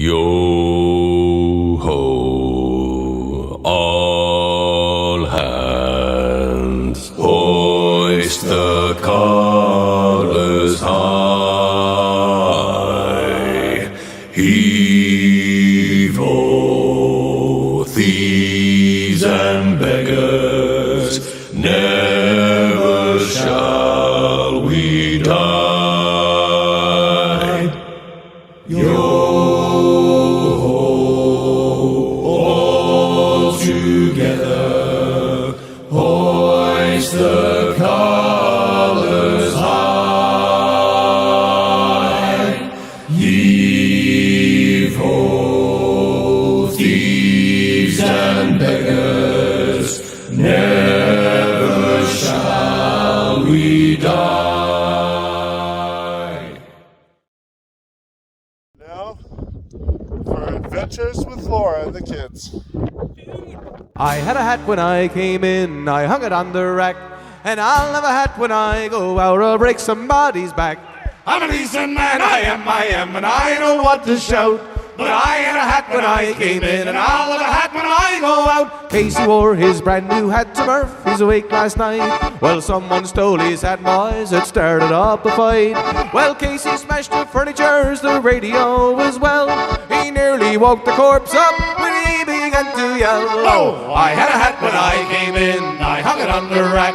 Yo ho, all hands, hoist the colors high. Heave ho, thieves and beggars, never shall we die. Yo together, hoist the colors high. Heave ho, thieves and beggars, never shall we die. Now, for adventures with Laura and the kids. I had a hat when I came in, I hung it on the rack, and I'll have a hat when I go out or break somebody's back. I'm a decent man, I am, and I know what to shout. But I had a hat when I came in, and I'll have a hat when I go out. Casey wore his brand new hat to Murphy's awake last night. Well, someone stole his hat, boys, it started up a fight. Well, Casey smashed the furnitures, the radio as well. He nearly woke the corpse up when he began to yell. Oh, I had a hat when I came in, I hung it on the rack,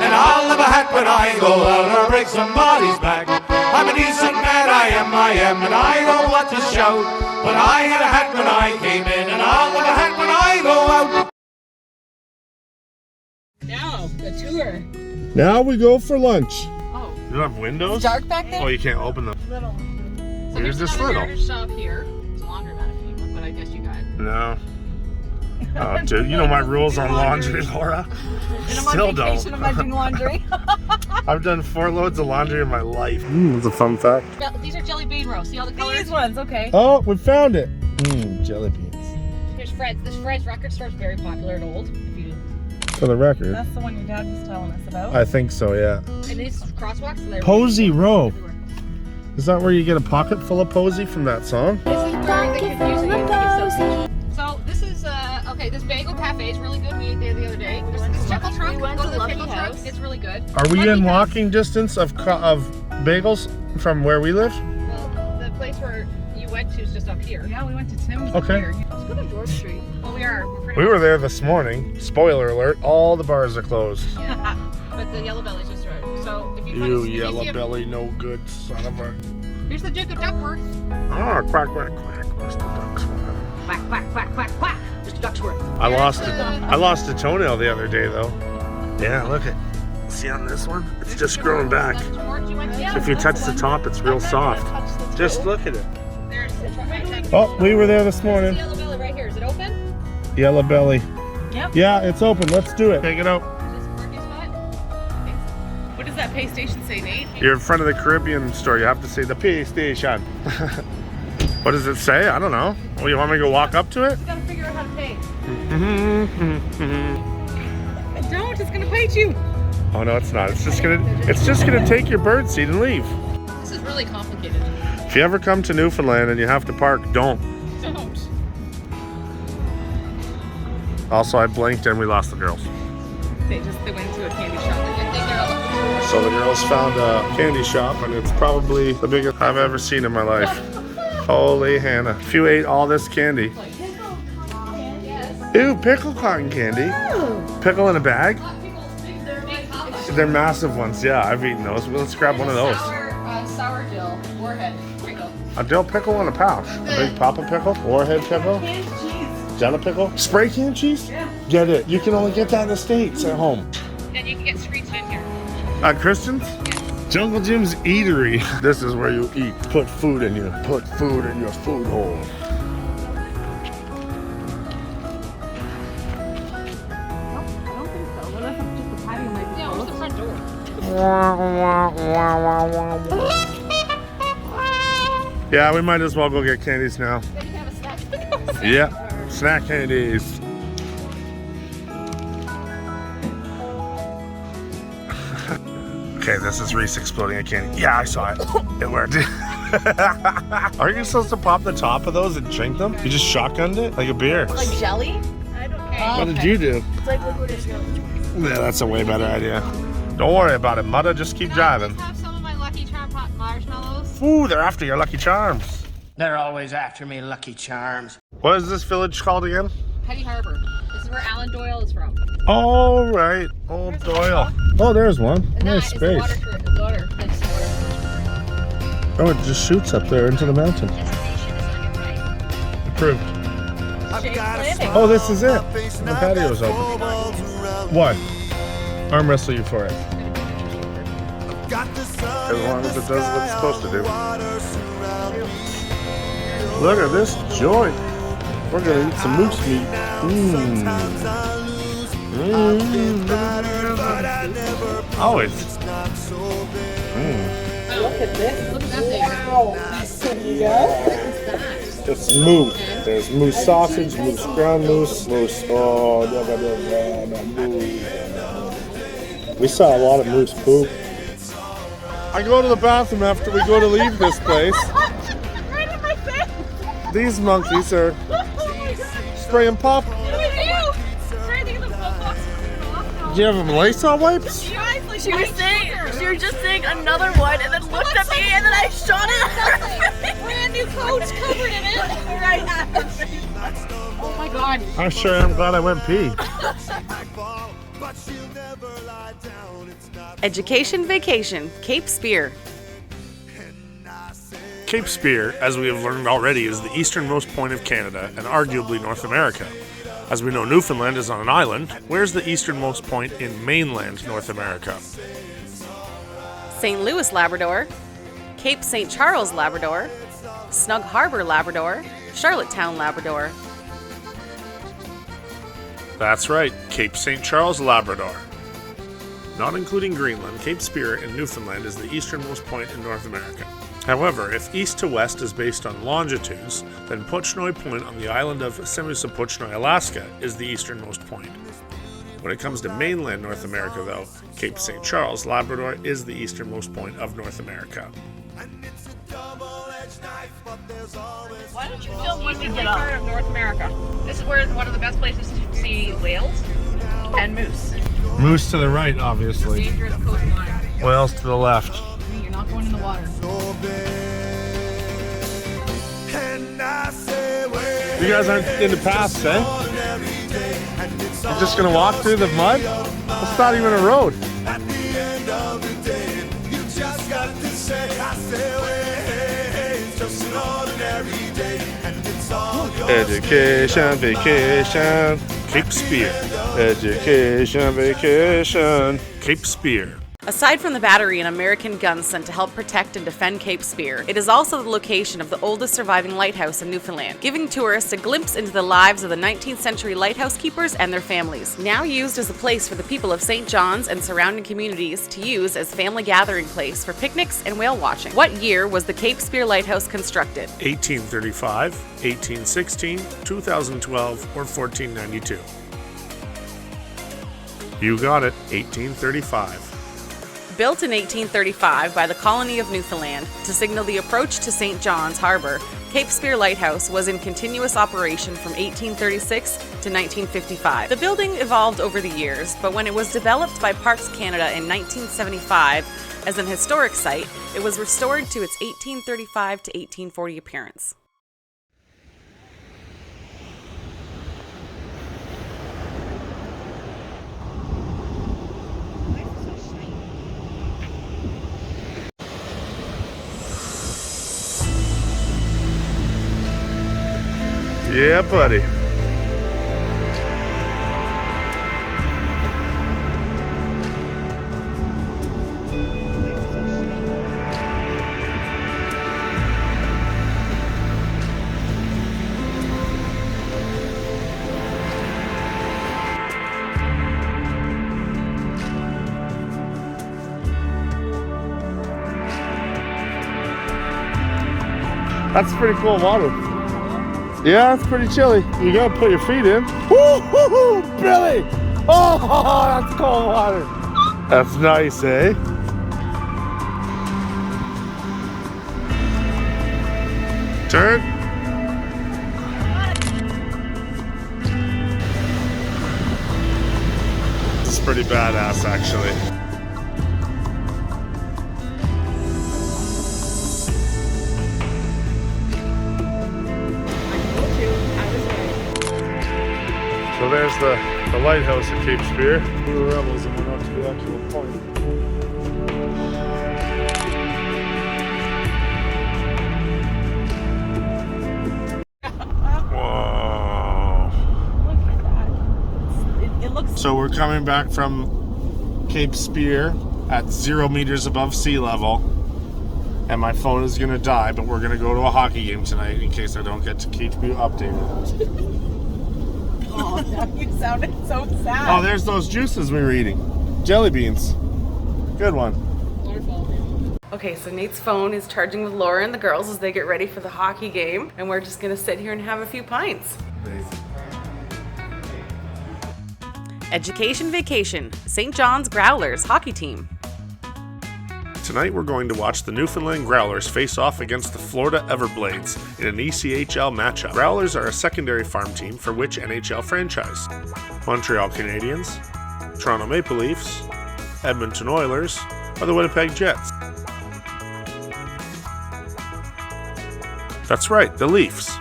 and I'll have a hat when I go out or break somebody's back. I'm a decent man, I am, and I know what to shout. But I had a hat when I came in, and I'll have a hat when I go out. Now, the tour. Now we go for lunch. Oh. You don't have windows? It's dark back there? Oh, you can't open them. Little. So Here's this little. There's shop here. It's a laundromat if you want, but I guess you got it. No. Oh, dude, you know my rules on laundry, Laura. Still don't. I'm not doing laundry. I've done 4 loads of laundry in my life. That's a fun fact. These are jelly bean roast. See all the colors? These ones, okay. Oh, we found it. Jelly beans. Here's Fred's. This Fred's record store's very popular and old. If you, For the record. That's the one your dad was telling us about. I think so, yeah. and these crosswalks, they're Posy Row. everywhere. Is that where you get a pocket full of Posy from that song? This is where the confusing is. So this is okay. This bagel cafe is really good. We ate there the other day. There's this pickle truck. Go to the pickle truck. It's really good. Are we Lucky in House. walking distance of bagels from where we live? Well, the place where you went to is just up here. Yeah, we went to Tim's Okay. up here. Let's go to George Street. Well, we are. We're pretty We were there this morning. Spoiler alert, all the bars are closed. Yeah. But the Yellow Belly's just right. So if you You find yellow belly, no good son of a... here's the Duke of Duckworth. Oh, quack, quack, quack. Where's the ducks? Quack, quack, quack, quack, quack. Mr. Ducksworth. I lost a toenail the other day, though. Yeah, look at... See on this one? It's just growing back. If you touch the top, it's real soft. Just look at it. There's the truck right next. Oh, we were there this There's morning. the Yellow Belly right here. Is it open? Yellow belly. Yep. Yeah, it's open. Let's do it. Take it out. Is this a parking spot? What does that pay station say, Nate? You're in front of the Caribbean store. You have to say the pay station. What does it say? I don't know. Well, you want me to go walk up to it? You gotta figure out how to pay. Don't, it's gonna bite you. Oh no, it's not. It's just gonna take your bird seat and leave. This is really complicated. If you ever come to Newfoundland and you have to park, don't. Don't. Also, I blinked and we lost the girls. They went to a candy shop. I think they're all So the girls found a candy shop and it's probably the biggest I've ever seen in my life. Holy Hannah. If you ate all this candy. Ew, pickle cotton candy. Pickle in a bag? They're massive ones. Yeah, I've eaten those. Well, let's grab one of those. Sour dill, warhead, pickle. A dill pickle in a pouch. A big papa pickle, warhead pickle, Canned cheese. jello pickle, spray can cheese. Yeah. Get it. You can only get that in the States at home. And you can get streets in here. At Kristen's? Jungle Jim's Eatery. This is where you eat. Put food in your food hole. I don't think so. Unless it's just the patio might be Yeah, where's the front door? Yeah, we might as well go get candies now. Then you can have a snack. Yeah, snack candies. Okay, this is Reese exploding a candy. Yeah, I saw it. It worked. Aren't you supposed to pop the top of those and drink them? You just shotgunned it like a beer. Like jelly? I don't care. What did you do? It's like liquid or jelly. Yeah, that's a way better idea. Don't worry about it, Mudda. Just keep driving. Have some of my Lucky Charm hot marshmallows. Ooh, they're after your Lucky Charms. They're always after me, Lucky Charms. What is this village called again? Petty Harbor. This is where Alan Doyle is from. Oh, right. Old Doyle. Oh, there's one. And Nice that is the space. water. That's the water. Oh, it just shoots up there into the mountain. Destination is on your right. Approved. Shane's Landing. Oh, this is it. The patio's open. What? Arm wrestle you for it. As long as it does what it's supposed to do. Look at this joint. We're gonna eat some moose meat. Oh, it's. Look at this. Look at that thing. It's moose. There's moose sausage, moose ground moose, moose. Oh, moose. We saw a lot of moose poop. I go to the bathroom after we go to leave this place. Right in my face. These monkeys are spraying pop. What do we do? Trying to get the box. Do you have them Lysol wipes? She was just saying another one and then looked at me and then I shot it. Brand new coats covered in it. Right after. Oh my god. I sure am glad I went pee. Education Vacation, Cape Spear. Cape Spear, as we have learned already, is the easternmost point of Canada and arguably North America. As we know, Newfoundland is on an island. Where's the easternmost point in mainland North America? St. Louis, Labrador. Cape St. Charles, Labrador. Snug Harbor, Labrador. Charlottetown, Labrador. That's right, Cape St. Charles, Labrador. Not including Greenland, Cape Spear in Newfoundland is the easternmost point in North America. However, if east to west is based on longitudes, then Puchnoy Point on the island of Semisapuchnoy, Alaska is the easternmost point. When it comes to mainland North America, though, Cape St. Charles, Labrador is the easternmost point of North America. Why don't you film when we get part of North America? This is where one of the best places to see whales and moose. Moose to the right, obviously. Dangerous coastline. Whales to the left. You're not going in the water. You guys aren't into paths, eh? You're just gonna walk through the mud? It's not even a road. Education, vacation, Cape Spear. Education, vacation, Cape Spear. Aside from the battery and American guns sent to help protect and defend Cape Spear, it is also the location of the oldest surviving lighthouse in Newfoundland, giving tourists a glimpse into the lives of the 19th century lighthouse keepers and their families. Now used as a place for the people of St. John's and surrounding communities to use as family gathering place for picnics and whale watching. What year was the Cape Spear Lighthouse constructed? 1835, 1816, 2012, or 1492. You got it, 1835. Built in 1835 by the colony of Newfoundland to signal the approach to St. John's Harbor, Cape Spear Lighthouse was in continuous operation from 1836 to 1955. The building evolved over the years, but when it was developed by Parks Canada in 1975 as an historic site, it was restored to its 1835 to 1840 appearance. Yeah, buddy. That's pretty cool water. Yeah, it's pretty chilly. You gotta put your feet in. Woo-hoo-hoo, Billy! Oh, that's cold water. That's nice, eh? Turn. This is pretty badass, actually. So there's the lighthouse at Cape Spear. We were rebels and went up to the actual point. Whoa. Look at that. It looks So we're coming back from Cape Spear at 0 meters above sea level. And my phone is gonna die, but we're gonna go to a hockey game tonight in case I don't get to keep you updated. Oh, you sounded so sad. Oh, there's those juices we were eating. Jelly beans. Good one. Okay, so Nate's phone is charging with Laura and the girls as they get ready for the hockey game, and we're just gonna sit here and have a few pints. Education Vacation, St. John's Growlers hockey team. Tonight we're going to watch the Newfoundland Growlers face off against the Florida Everblades in an ECHL matchup. Growlers are a secondary farm team for which NHL franchise? Montreal Canadiens, Toronto Maple Leafs, Edmonton Oilers, or the Winnipeg Jets? That's right, the Leafs.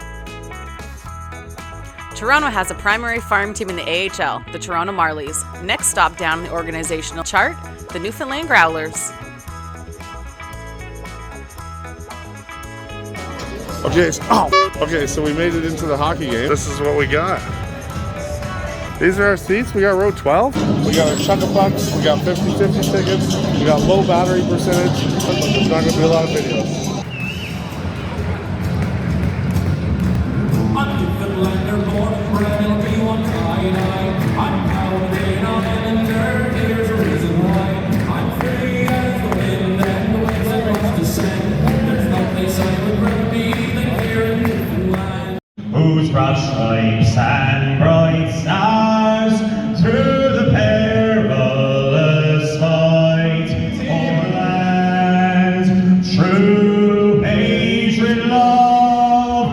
Toronto has a primary farm team in the AHL, the Toronto Marlies. Next stop down the organizational chart, the Newfoundland Growlers. Okay, so we made it into the hockey game. This is what we got. These are our seats. We got row 12. We got our Chuck-a-Bucks. We got 50-50 tickets. We got low battery percentage. There's not going to be a lot of videos. Whose broad stripes and bright stars through the perilous fight for land, true hatred, love,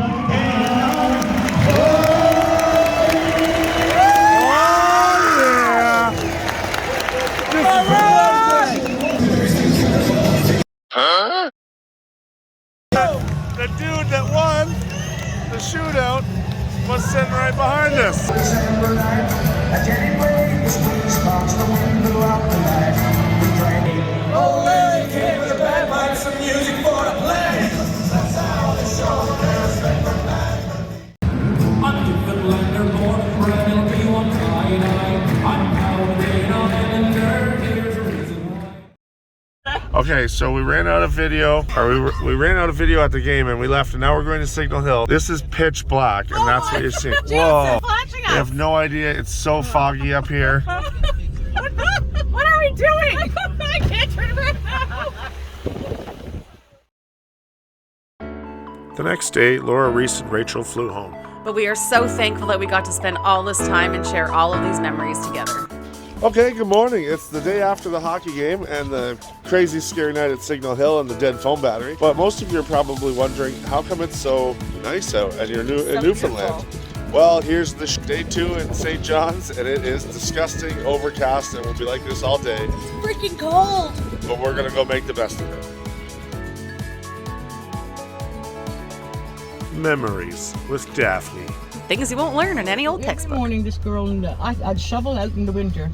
The dude that won the shootout was sitting right behind us. Okay, so we ran out of video, or we ran out of video at the game and we left, and now we're going to Signal Hill. This is pitch black, and that's what you're seeing. Whoa! I have no idea. It's so foggy up here. What are we doing? I can't turn around. The next day, Laura Reese and Rachel flew home. But we are so thankful that we got to spend all this time and share all of these memories together. Okay, good morning. It's the day after the hockey game and the crazy scary night at Signal Hill and the dead phone battery. But most of you are probably wondering, how come it's so nice out and you're in Newfoundland? Well, here's the day 2 in St. John's, and it is disgusting, overcast, and will be like this all day. It's freaking cold. But we're gonna go make the best of it. Memories with Daphne. Things you won't learn in any old textbook. Every morning, this girl, I'd shovel out in the winter,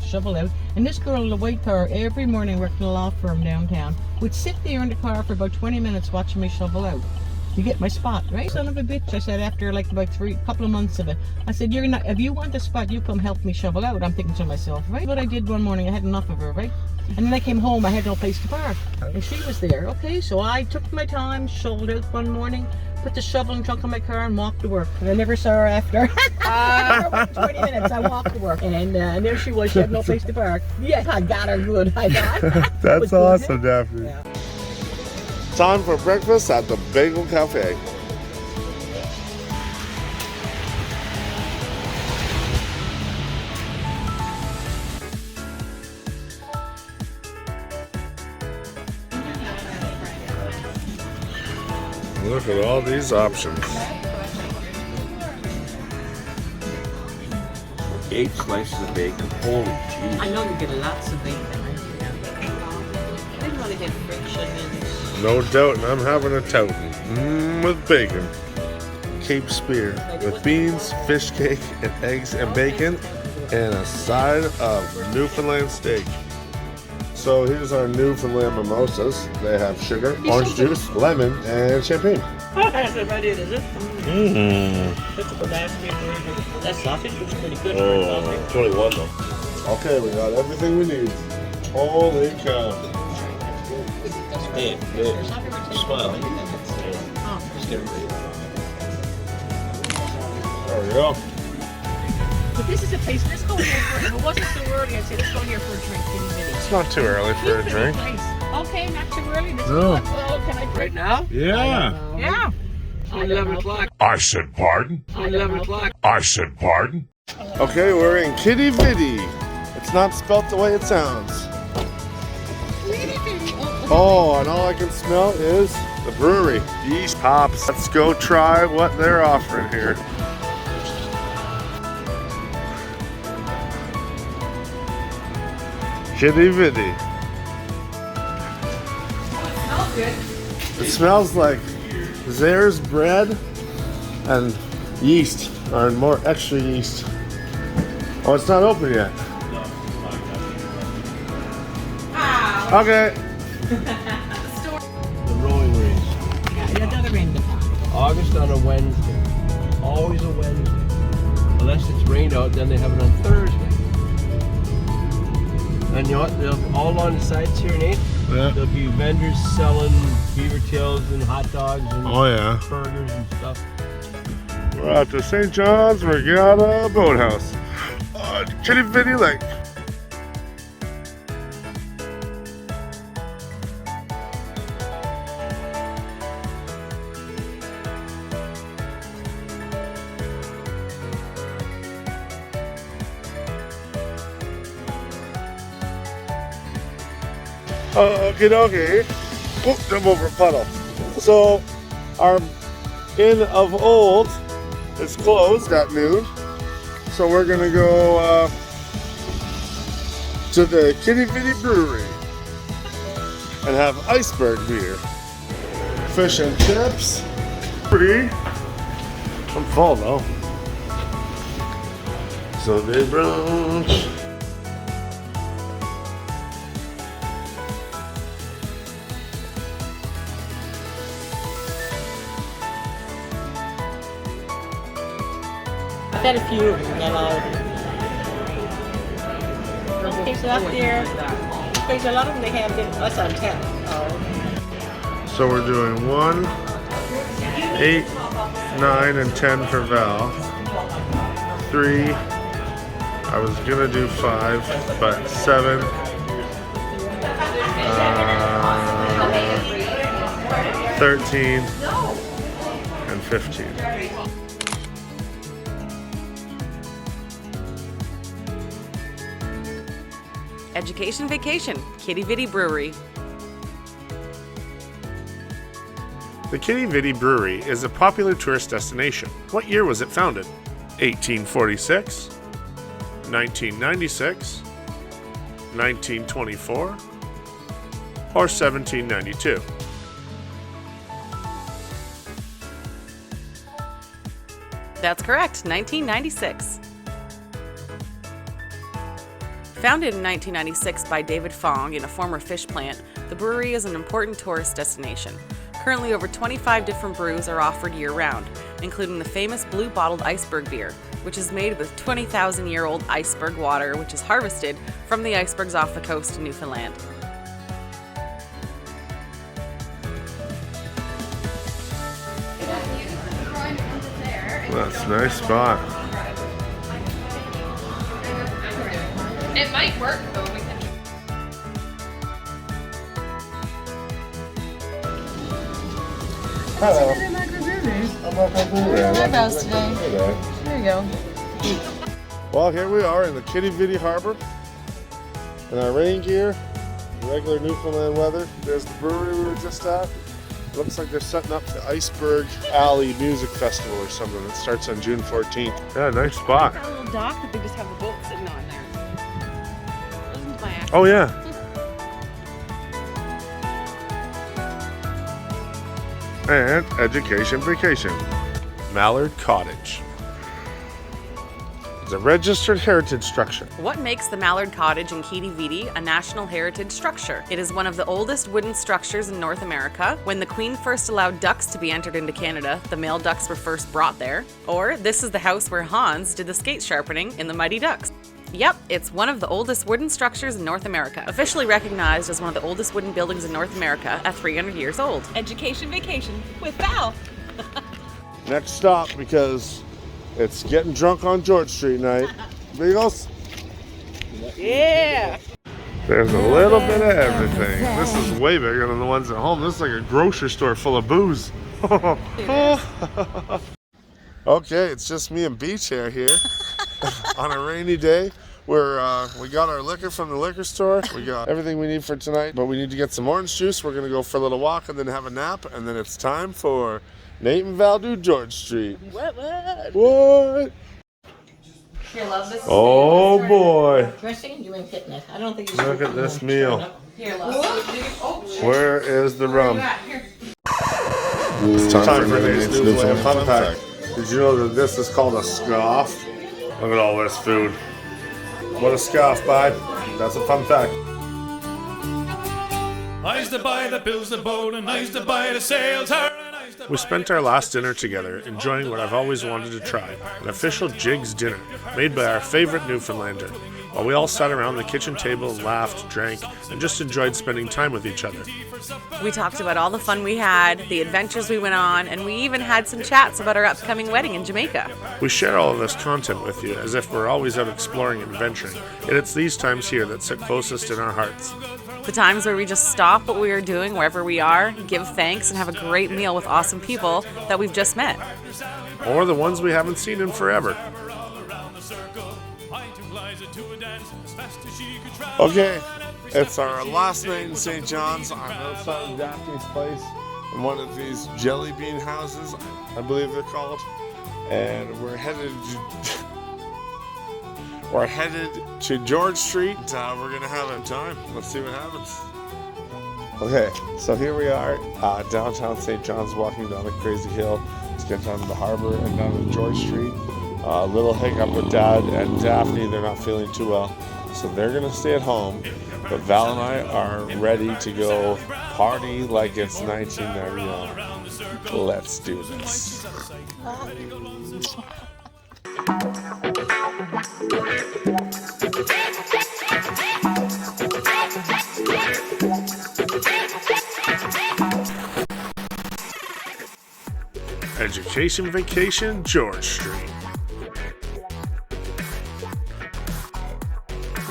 and this girl in the white car every morning working in a law firm downtown would sit there in the car for about 20 minutes watching me shovel out to get my spot, right? Son of a bitch, I said after like about couple of months of it, I said, you're not, if you want a spot, you come help me shovel out. I'm thinking to myself, right? What I did one morning, I had enough of her, right? And then I came home, I had no place to park, and she was there. Okay, so I took my time, shoveled out one morning, put the shovel in the trunk of my car and walked to work. And I never saw her after. After about 20 minutes, I walked to work. And there she was. She had no place to park. Yeah, I got her good. I got her. That's awesome, Daphne. Yeah. Time for breakfast at the Bagel Cafe. Look at all these options. 8 slices of bacon. Holy jeez. I know you get lots of bacon. I'd rather get French onions. No doubting, I'm having a toutin' with bacon. Cape Spear with beans, fish cake, and eggs and bacon, and a side of Newfoundland steak. So here's our Newfoundland mimosas. They have sugar, orange juice, lemon, and champagne. That's about it, is it? That's a nasty burger. That sausage looks pretty good. Oh, 21 though. Okay, we got everything we need. Holy cow. Hey, smile. Just get it. There we go. But this is a place, let's go here for, if it wasn't so early, I'd say let's go here for a drink, kitty bitty. It's not too early for a drink. Okay, not too early. Let's No. go. Oh, can I drink? Right now? Yeah. Yeah. 11 o'clock. I said pardon. 11 o'clock. I said pardon. Okay, we're in Kitty Vitty. It's not spelt the way it sounds. Oh, and all I can smell is the brewery. Yeast hops. Let's go try what they're offering here. Kitty Vitty. It smells like Zare's bread and yeast, or more extra yeast. Oh, it's not open yet. Okay. The rowing race. Yeah, another end of town. August on a Wednesday. Always a Wednesday. Unless it's rained out, then they have it on Thursday. And you know what? They'll all on the sides here, Nate. Yeah. There'll be vendors selling beaver tails and hot dogs and Oh yeah. burgers and stuff. We're out to St. John's Regatta Boathouse on Kitty Vitty Lake. Okie dokie. Whoop, jump over a puddle. So, our Inn of Old is closed at noon. So we're gonna go to the Kitty Vitty Brewery and have iceberg beer. Fish and chips. Free. I'm full though. Sunday brunch. I've had a few of them, okay, so up there, there's a lot of them they have in us on tap. So we're doing 1, 8, 9, and 10 for Val. 3. I was gonna do 5, but 7. 13 and 15. Education Vacation, Kitty Vitty Brewery. The Kitty Vitty Brewery is a popular tourist destination. What year was it founded? 1846, 1996, 1924, or 1792? That's correct, 1996. Founded in 1996 by David Fong in a former fish plant, the brewery is an important tourist destination. Currently, over 25 different brews are offered year-round, including the famous blue bottled iceberg beer, which is made with 20,000-year-old iceberg water, which is harvested from the icebergs off the coast of Newfoundland. That's a nice spot. It might work though. We can. Hello. Eyebrows today. There you go. Well, here we are in the Kitty Vitty Harbor in our rain gear, regular Newfoundland weather. There's the brewery we were just at. Looks like they're setting up the Iceberg Alley Music Festival or something. It starts on June 14th. Yeah, nice spot. That little dock that they just have the boat sitting on there. Wasn't my accident. Oh yeah. And education vacation. Mallard Cottage. It's a registered heritage structure. What makes the Mallard Cottage in Quidi Vidi a National Heritage Structure? It is one of the oldest wooden structures in North America. When the Queen first allowed ducks to be entered into Canada, the male ducks were first brought there. Or this is the house where Hans did the skate sharpening in the Mighty Ducks. Yep, it's one of the oldest wooden structures in North America, officially recognized as one of the oldest wooden buildings in North America at 300 years old. Education vacation with Val. Next stop, because it's getting drunk on George Street night. Beagles? Yeah. There's a little bit of everything. This is way bigger than the ones at home. This is like a grocery store full of booze. Okay, it's just me and Beach Hair here on a rainy day. We got our liquor from the liquor store. We got everything we need for tonight, but we need to get some orange juice. We're gonna go for a little walk and then have a nap, and then it's time for Nate and Val do George Street. What? What? Here, love, this is Oh boy. dressing. You ain't getting it. I don't think you Look at this meal. Here, love. Where is the rum? It's Time for Nate's Newfoundland Fun Pack. Did you know that this is called a scoff? Look at all this food. What a scoff, bud. That's a fun fact. I used to buy the bills, the boat, and I used to buy the sails. We spent our last dinner together, enjoying what I've always wanted to try, an official Jigs dinner, made by our favorite Newfoundlander, while we all sat around the kitchen table and laughed, drank, and just enjoyed spending time with each other. We talked about all the fun we had, the adventures we went on, and we even had some chats about our upcoming wedding in Jamaica. We share all of this content with you as if we're always out exploring and adventuring, and it's these times here that sit closest in our hearts. The times where we just stop what we are doing wherever we are, give thanks, and have a great meal with awesome people that we've just met. Or the ones we haven't seen in forever. Okay, it's our last night in St. John's. I'm outside of Daphne's place in one of these jelly bean houses, I believe they're called. And we're headed to George Street. We're gonna have a time. Let's see what happens. Okay, so here we are, downtown St. John's, walking down a crazy hill to get down to the harbor and down to George Street. A little hiccup with Dad and Daphne. They're not feeling too well, so they're gonna stay at home. But Val and I are ready to go party like it's 1999. Let's do this. Education vacation, George Street.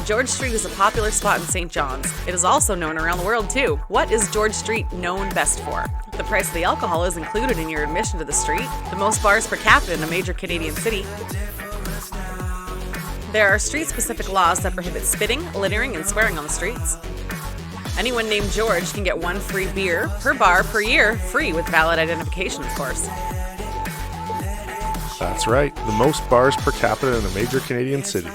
George Street is a popular spot in St. John's. It is also known around the world too. What is George Street known best for? The price of the alcohol is included in your admission to the street, the most bars per capita in a major Canadian city. There are street-specific laws that prohibit spitting, littering, and swearing on the streets. Anyone named George can get one free beer per bar per year, free with valid identification, of course. That's right, the most bars per capita in a major Canadian city.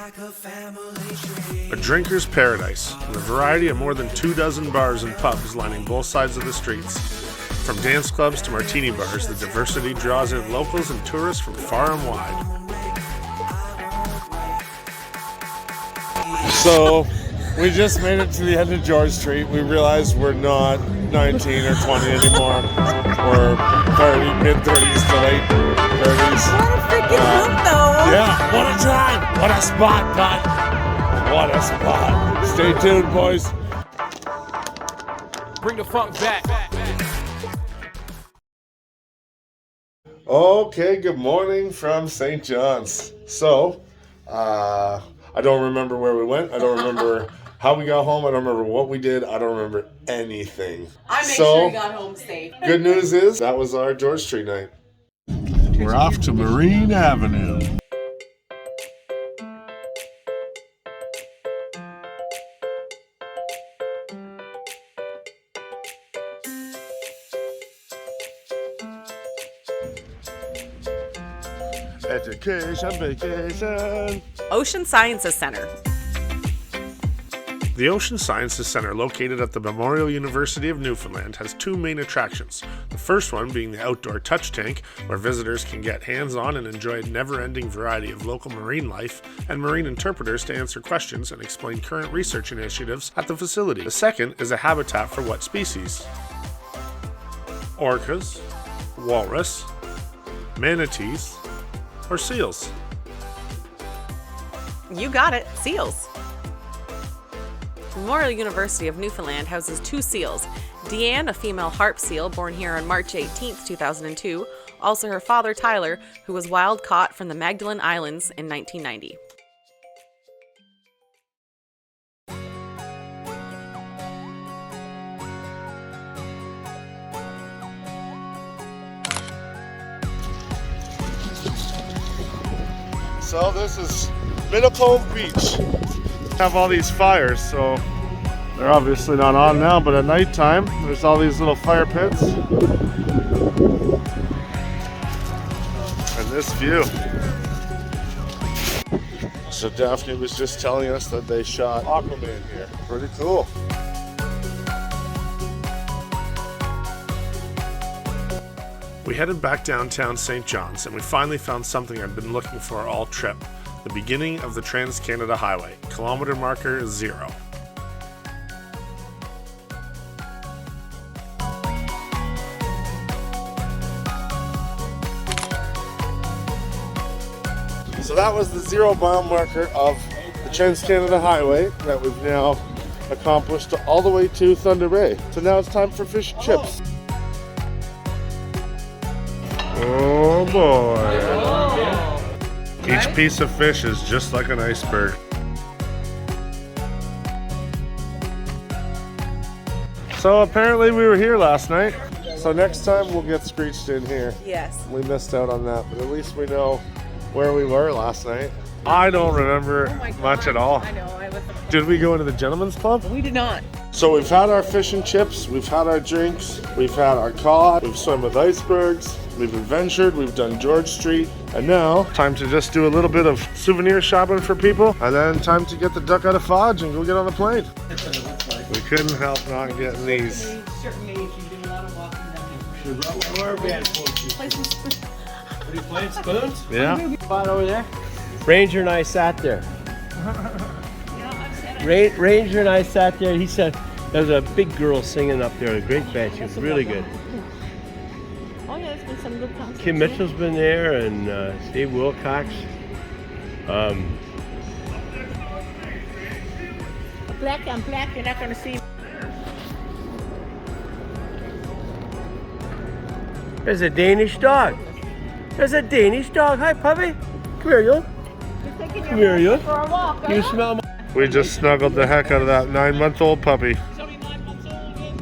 A drinker's paradise, with a variety of more than 24 bars and pubs lining both sides of the streets. From dance clubs to martini bars, the diversity draws in locals and tourists from far and wide. So, we just made it to the end of George Street. We realized we're not 19 or 20 anymore. We're 30, mid-30s to late 30s. What a freaking look, though. Yeah, what a time! What a spot, bud! What a spot! Stay tuned, boys. Bring the funk back. Okay, good morning from St. John's. So, I don't remember where we went. I don't remember how we got home. I don't remember what we did. I don't remember anything. I make sure you got home safe. Good news is that was our George Street night. We're off to Marine Avenue. Vacation, vacation. Ocean Sciences Center. The Ocean Sciences Center, located at the Memorial University of Newfoundland, has two main attractions. The first one being the outdoor touch tank, where visitors can get hands-on and enjoy a never-ending variety of local marine life and marine interpreters to answer questions and explain current research initiatives at the facility. The second is a habitat for what species? Orcas, walrus, manatees, or seals? You got it, seals. Memorial University of Newfoundland houses two seals. Deanne, a female harp seal born here on March 18, 2002. Also her father, Tyler, who was wild caught from the Magdalen Islands in 1990. So this is Middle Cove Beach. Have all these fires, so they're obviously not on now, but at nighttime there's all these little fire pits and this view. So Daphne was just telling us that they shot Aquaman here. Pretty cool. We headed back downtown St. John's and we finally found something I've been looking for all trip. The beginning of the Trans-Canada Highway, kilometer marker 0. So that was the 0 mile marker of the Trans-Canada Highway that we've now accomplished all the way to Thunder Bay. So now it's time for fish and chips. Oh boy. Each piece of fish is just like an iceberg. So apparently we were here last night. So next time we'll get screeched in here. Yes. We missed out on that, but at least we know where we were last night. I don't remember much at all. I know. Did we go into the gentleman's club? We did not. So we've had our fish and chips, we've had our drinks, we've had our cod, we've swum with icebergs, we've adventured, we've done George Street, and now time to just do a little bit of souvenir shopping for people, and then time to get the duck out of Fodge and go get on the plane. We couldn't help not getting these. Certain age, you do a lot of walking down Where are we at, folks? Are you playing spoons? Yeah. Spot over there. Ranger and I sat there. Ranger and I sat there. He said there was a big girl singing up there, a great band. She was really good. Oh yeah, there's been some good concerts. Kim Mitchell's been there, and Steve Wilcox. Black on black, you're not going to see. There's a Danish dog. There's a Danish dog. Hi, puppy. Come here, you. Come here, you. For a walk, You smell my... We just snuggled the heck out of that 9-month-old puppy.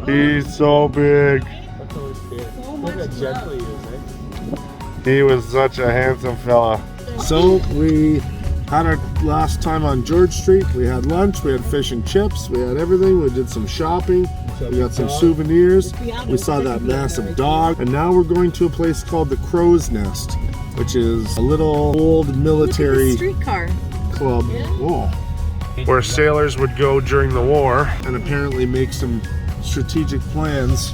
He's so big. Look how gentle he is, eh? He was such a handsome fella. So we had our last time on George Street. We had lunch, we had fish and chips, we had everything. We did some shopping, we got some souvenirs. We saw that massive dog. And now we're going to a place called the Crow's Nest, which is a little old military Streetcar. club. Whoa. Where sailors would go during the war and apparently make some strategic plans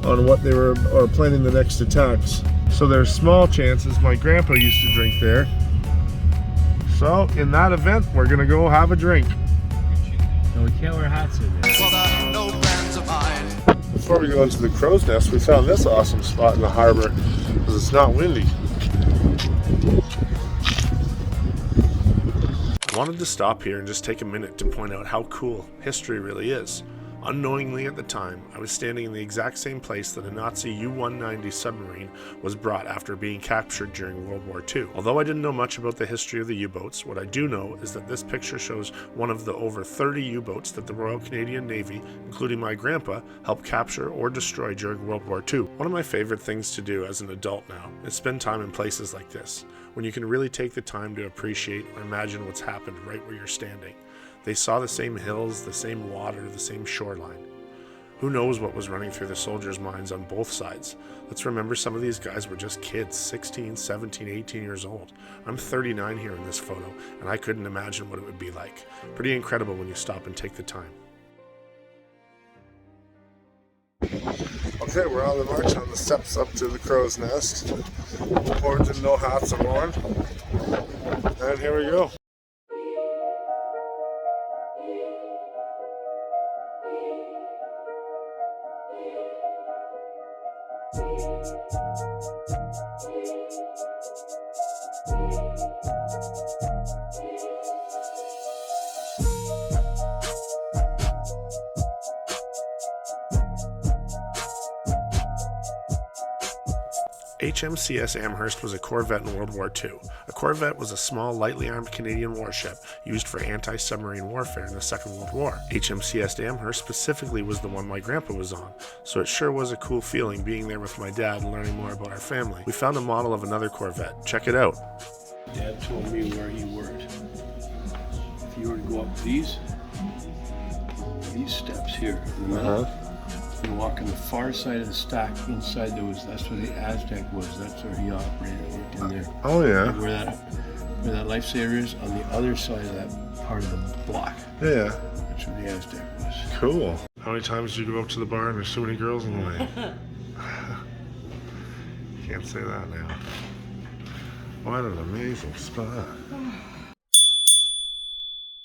on what they were, or planning the next attacks. So there's small chances. My grandpa used to drink there. So in that event, we're gonna go have a drink. No, we can't wear hats in there. Before we go into the Crow's Nest, we found this awesome spot in the harbor because it's not windy. I wanted to stop here and just take a minute to point out how cool history really is. Unknowingly at the time, I was standing in the exact same place that a Nazi U-190 submarine was brought after being captured during World War II. Although I didn't know much about the history of the U-boats, what I do know is that this picture shows one of the over 30 U-boats that the Royal Canadian Navy, including my grandpa, helped capture or destroy during World War II. One of my favorite things to do as an adult now is spend time in places like this, when you can really take the time to appreciate or imagine what's happened right where you're standing. They saw the same hills, the same water, the same shoreline. Who knows what was running through the soldiers' minds on both sides? Let's remember some of these guys were just kids, 16, 17, 18 years old. I'm 39 here in this photo, and I couldn't imagine what it would be like. Pretty incredible when you stop and take the time. Okay, we're on the march on the steps up to the crow's nest. Boards and no hats are worn. And here we go. HMCS Amherst was a corvette in World War II. A corvette was a small, lightly armed Canadian warship used for anti-submarine warfare in the Second World War. HMCS Amherst specifically was the one my grandpa was on, so it sure was a cool feeling being there with my dad and learning more about our family. We found a model of another corvette. Check it out. Dad told me where he worked. If you were to go up these steps here, you walk on the far side of the stack inside those, that's where the Aztec was. That's where he operated, worked in there. Oh yeah. Where that lifesaver is, on the other side of that part of the block. Yeah. That's where the Aztec was. Cool. How many times did you go up to the bar and there's so many girls in the way? Can't say that now. What an amazing spot.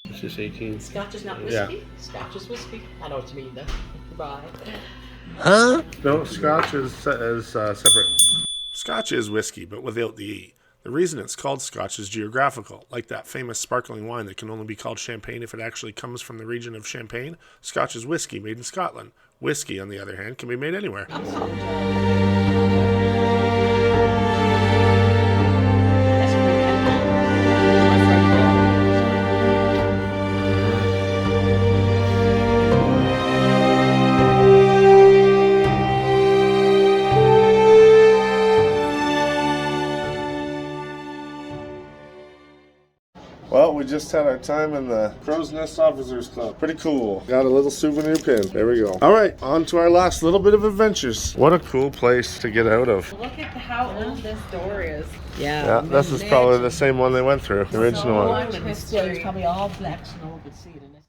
It's just 18. Scotch is not whiskey. Yeah. Scotch is whiskey. I know what you mean though. Goodbye. Huh? No, Scotch is separate. Scotch is whiskey, but without the E. The reason it's called Scotch is geographical. Like that famous sparkling wine that can only be called champagne if it actually comes from the region of Champagne, Scotch is whiskey made in Scotland. Whiskey, on the other hand, can be made anywhere. Well, we just had our time in the Crow's Nest Officers Club. Pretty cool. Got a little souvenir pin. There we go. All right, on to our last little bit of adventures. What a cool place to get out of. Look at how old this door is. Yeah, this is probably the same one they went through, the original one. It's probably all black, so no one could see it in this.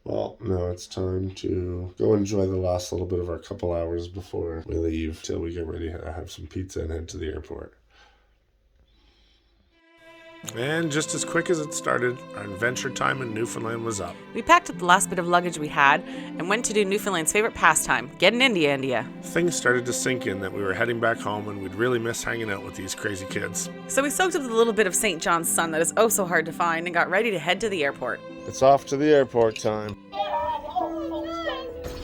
Well, now it's time to go enjoy the last little bit of our couple hours before we leave till we get ready to have some pizza and head to the airport. And just as quick as it started, our adventure time in Newfoundland was up. We packed up the last bit of luggage we had and went to do Newfoundland's favorite pastime, getting India. Things started to sink in that we were heading back home and we'd really miss hanging out with these crazy kids. So we soaked up the little bit of St. John's sun that is oh so hard to find and got ready to head to the airport. It's off to the airport time.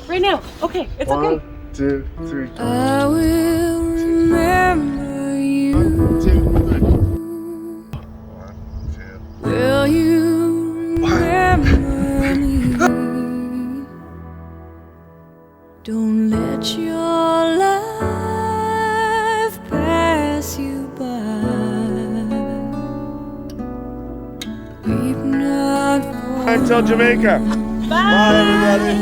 Right now. Okay, it's okay. 1, 2, 3. I will remember you. 1, 2, 3. Will you remember me? Don't let your life pass you by. Weep not for Until Jamaica. Bye, everybody.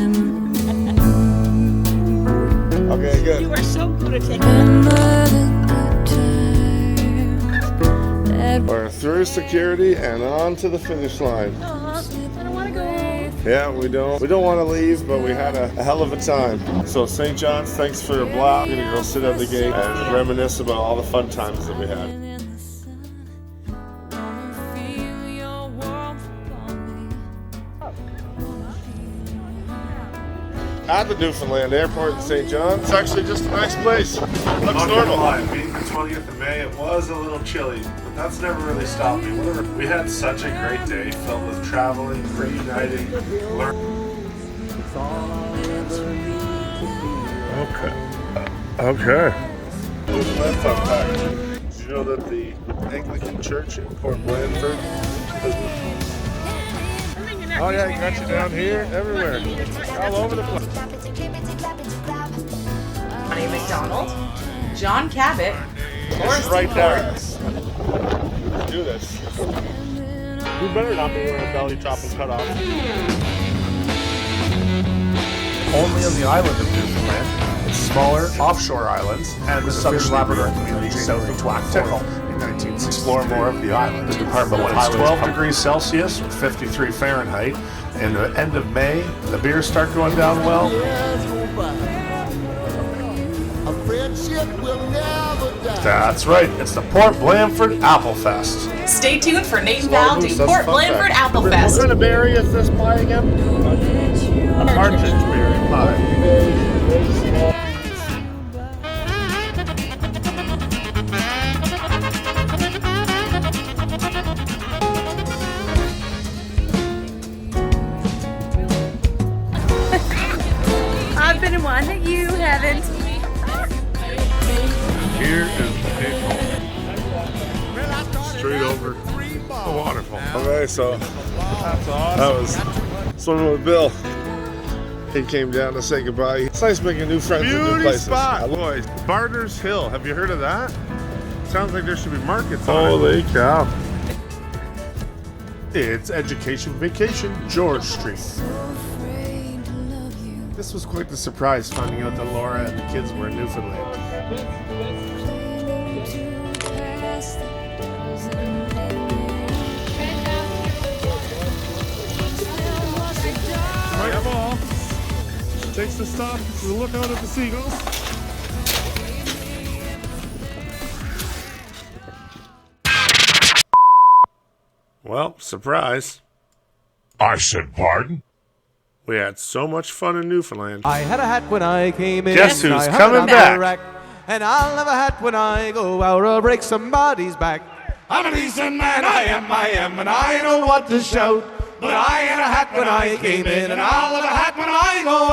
Okay, good. You are so good at taking We're through security and on to the finish line. I don't want to go. Yeah, we don't want to leave, but we had a hell of a time. So St. John's, thanks for a blast. We're gonna go sit at the gate and reminisce about all the fun times that we had. At the Newfoundland Airport in St. John's. It's actually just a nice place. Looks normal. Being the 20th of May, it was a little chilly, but that's never really stopped me. We had such a great day filled with traveling, reuniting, learning. Okay. Newfoundland fun fact. Did you know that the Anglican Church in Port Blandford is... Oh yeah, you got you down here, everywhere, all over the place. Ronnie McDonald, John Cabot, It's right there. Do this. You better not be wearing a belly top and cut off. only on the island of Newfoundland. It's smaller offshore islands and the Southern Labrador community south of Tickle in 1960. Explore more of the island. The department when it's 12 degrees Celsius, 53 Fahrenheit, and the end of May, the beers start going down well. That's right, it's the Port Blandford Apple Fest. Stay tuned for Nate and Val do Port Blandford Apple Fest. What kind of berry is this pie again? A partridge berry pie. I've been in one that you haven't. Here is the big hole. Straight over the waterfall. Okay, so That's awesome. that was swimming with Bill. He came down to say goodbye. It's nice making new friends in new Beauty places. spot, boys. Barter's Hill. Have you heard of that? Sounds like there should be markets on it. Holy cow. It's Education Vacation, George Street. This was quite the surprise finding out that Laura and the kids were in Newfoundland. Right ball. Takes the stop to look out at the seagulls. Well, surprise. I said pardon? We had so much fun in Newfoundland. I had a hat when I came in. Guess who's I hung coming it on the back? rack, and I'll have a hat when I go out or break somebody's back. I'm a decent man, I am, and I know what to shout. But I had a hat when I came in, and I'll have a hat when I go out.